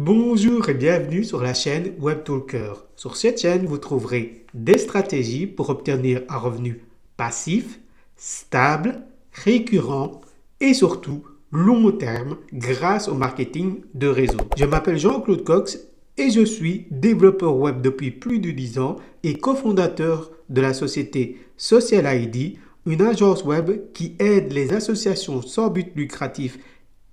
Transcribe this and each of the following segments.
Bonjour et bienvenue sur la chaîne WebTalker. Sur cette chaîne, vous trouverez des stratégies pour obtenir un revenu passif, stable, récurrent et surtout long terme grâce au marketing de réseau. Je m'appelle Jean-Claude Cox et je suis développeur web depuis plus de 10 ans et cofondateur de la société Social ID, une agence web qui aide les associations sans but lucratif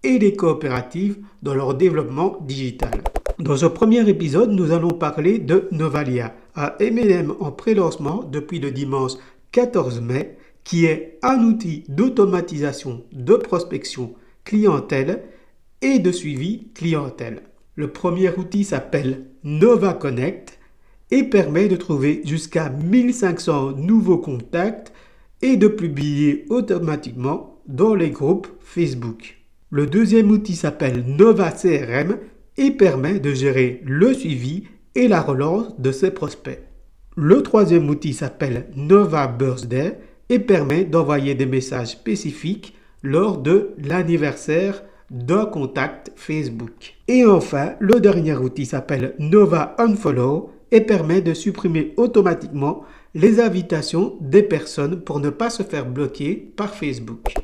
et les coopératives dans leur développement digital. Dans ce premier épisode, nous allons parler de Novalia, un MLM en pré-lancement depuis le dimanche 14 mai, qui est un outil d'automatisation de prospection clientèle et de suivi clientèle. Le premier outil s'appelle Nova Connect et permet de trouver jusqu'à 1500 nouveaux contacts et de publier automatiquement dans les groupes Facebook. Le deuxième outil s'appelle Nova CRM et permet de gérer le suivi et la relance de ses prospects. Le troisième outil s'appelle Nova Birthday et permet d'envoyer des messages spécifiques lors de l'anniversaire d'un contact Facebook. Et enfin, le dernier outil s'appelle Nova Unfollow et permet de supprimer automatiquement les invitations des personnes pour ne pas se faire bloquer par Facebook.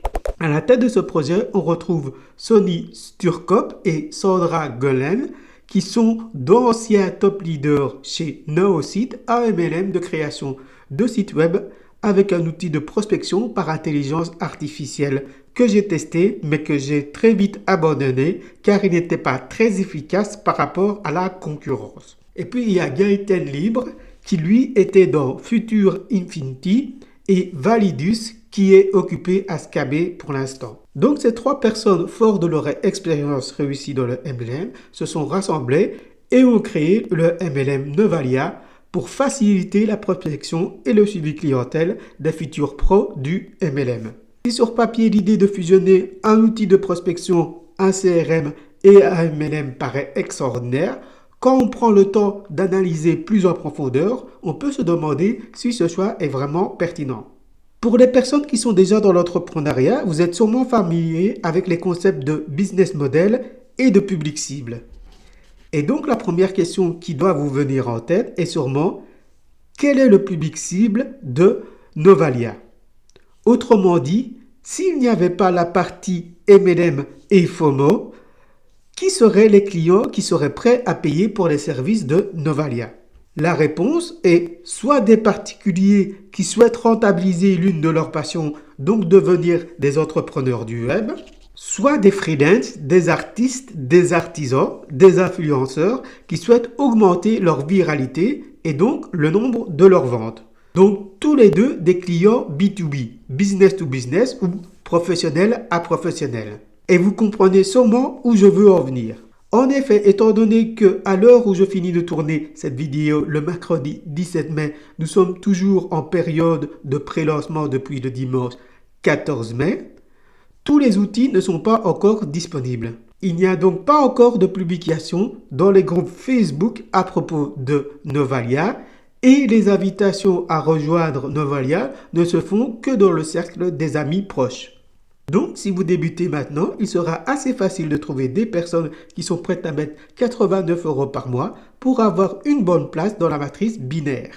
À la tête de ce projet, on retrouve Sonny Sturkop et Sandra Golen, qui sont d'anciens top leaders chez NoSite, un MLM de création de sites web avec un outil de prospection par intelligence artificielle que j'ai testé mais que j'ai très vite abandonné car il n'était pas très efficace par rapport à la concurrence. Et puis il y a Gaëtan Libre qui lui était dans Future Infinity et Validus qui est occupé à Scabé pour l'instant. Donc ces trois personnes, fortes de leur expérience réussie dans le MLM, se sont rassemblées et ont créé le MLM Novalia pour faciliter la prospection et le suivi clientèle des futurs pros du MLM. Si sur papier l'idée de fusionner un outil de prospection, un CRM et un MLM paraît extraordinaire, quand on prend le temps d'analyser plus en profondeur, on peut se demander si ce choix est vraiment pertinent. Pour les personnes qui sont déjà dans l'entrepreneuriat, vous êtes sûrement familier avec les concepts de business model et de public cible. Et donc la première question qui doit vous venir en tête est sûrement quel est le public cible de Novalia? Autrement dit, s'il n'y avait pas la partie MLM et FOMO, qui seraient les clients qui seraient prêts à payer pour les services de Novalia? La réponse est soit des particuliers qui souhaitent rentabiliser l'une de leurs passions, donc devenir des entrepreneurs du web, soit des freelances, des artistes, des artisans, des influenceurs qui souhaitent augmenter leur viralité et donc le nombre de leurs ventes. Donc tous les deux des clients B2B, business to business ou professionnel à professionnel. Et vous comprenez sûrement où je veux en venir. En effet, étant donné que à l'heure où je finis de tourner cette vidéo, le mercredi 17 mai, nous sommes toujours en période de pré-lancement depuis le dimanche 14 mai, tous les outils ne sont pas encore disponibles. Il n'y a donc pas encore de publication dans les groupes Facebook à propos de Novalia et les invitations à rejoindre Novalia ne se font que dans le cercle des amis proches. Donc, si vous débutez maintenant, il sera assez facile de trouver des personnes qui sont prêtes à mettre 89 € par mois pour avoir une bonne place dans la matrice binaire.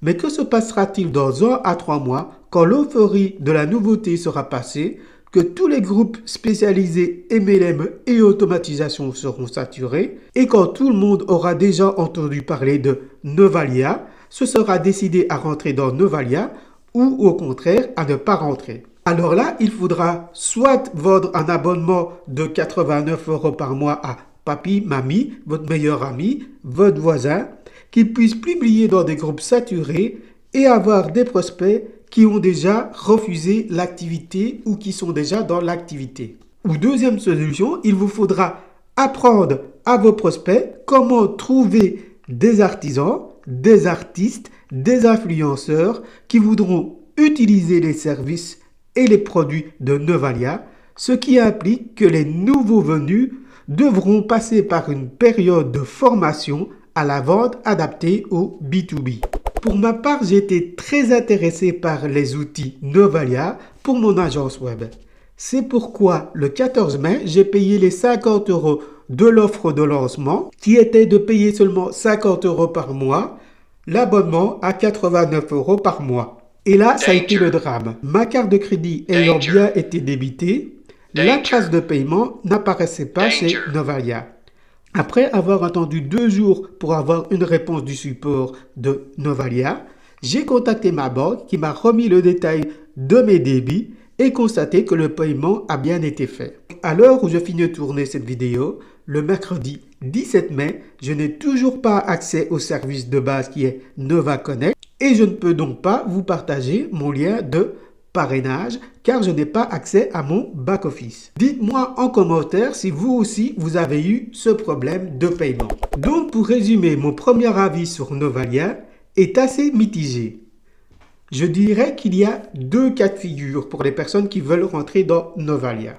Mais que se passera-t-il dans 1 à 3 mois quand l'euphorie de la nouveauté sera passée, que tous les groupes spécialisés MLM et automatisation seront saturés et quand tout le monde aura déjà entendu parler de Novalia, se sera décidé à rentrer dans Novalia ou au contraire à ne pas rentrer? Alors là, il faudra soit vendre un abonnement de 89 € par mois à papy, mamie, votre meilleur ami, votre voisin, qui puisse publier dans des groupes saturés et avoir des prospects qui ont déjà refusé l'activité ou qui sont déjà dans l'activité. Ou deuxième solution, il vous faudra apprendre à vos prospects comment trouver des artisans, des artistes, des influenceurs qui voudront utiliser les services et les produits de Novalia, ce qui implique que les nouveaux venus devront passer par une période de formation à la vente adaptée au B2B. Pour ma part, j'ai été très intéressé par les outils Novalia pour mon agence web. C'est pourquoi le 14 mai, j'ai payé les 50 € de l'offre de lancement qui était de payer seulement 50 € par mois, l'abonnement à 89 € par mois. Et là, ça a été le drame. Ma carte de crédit ayant bien été débitée, la trace de paiement n'apparaissait pas chez Novalia. Après avoir attendu 2 jours pour avoir une réponse du support de Novalia, j'ai contacté ma banque qui m'a remis le détail de mes débits et constaté que le paiement a bien été fait. À l'heure où je finis de tourner cette vidéo, le mercredi 17 mai, je n'ai toujours pas accès au service de base qui est Nova Connect et je ne peux donc pas vous partager mon lien de parrainage car je n'ai pas accès à mon back-office. Dites-moi en commentaire si vous aussi vous avez eu ce problème de paiement. Donc pour résumer, mon premier avis sur Novalia est assez mitigé. Je dirais qu'il y a 2 cas de figure pour les personnes qui veulent rentrer dans Novalia.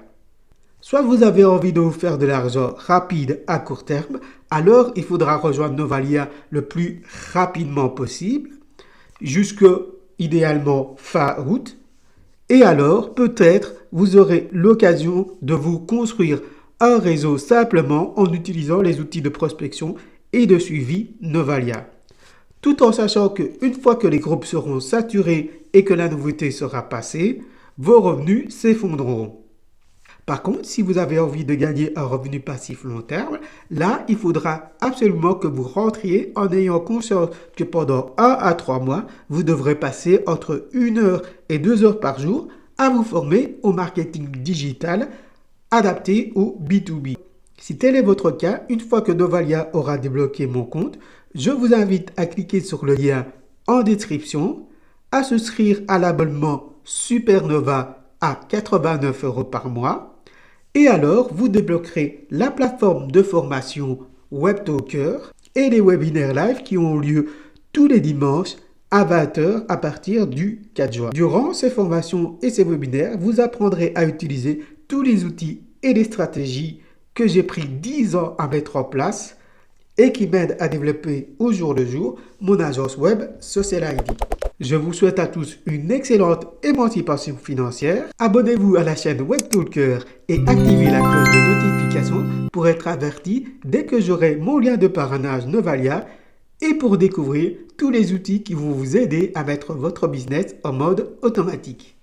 Soit vous avez envie de vous faire de l'argent rapide à court terme, alors il faudra rejoindre Novalia le plus rapidement possible, jusque idéalement fin août. Et alors, peut-être, vous aurez l'occasion de vous construire un réseau simplement en utilisant les outils de prospection et de suivi Novalia. Tout en sachant qu'une fois que les groupes seront saturés et que la nouveauté sera passée, vos revenus s'effondreront. Par contre, si vous avez envie de gagner un revenu passif long terme, là, il faudra absolument que vous rentriez en ayant conscience que pendant 1 à 3 mois, vous devrez passer entre 1 heure et 2 heures par jour à vous former au marketing digital adapté au B2B. Si tel est votre cas, une fois que Novalia aura débloqué mon compte, je vous invite à cliquer sur le lien en description, à souscrire à l'abonnement Supernova à 89 € par mois. Et alors, vous débloquerez la plateforme de formation Webtalker et les webinaires live qui ont lieu tous les dimanches à 20 h à partir du 4 juin. Durant ces formations et ces webinaires, vous apprendrez à utiliser tous les outils et les stratégies que j'ai pris 10 ans à mettre en place et qui m'aident à développer au jour le jour mon agence web Social ID. Je vous souhaite à tous une excellente émancipation financière. Abonnez-vous à la chaîne Webtalker et activez la cloche de notification pour être averti dès que j'aurai mon lien de parrainage Novalia et pour découvrir tous les outils qui vont vous aider à mettre votre business en mode automatique.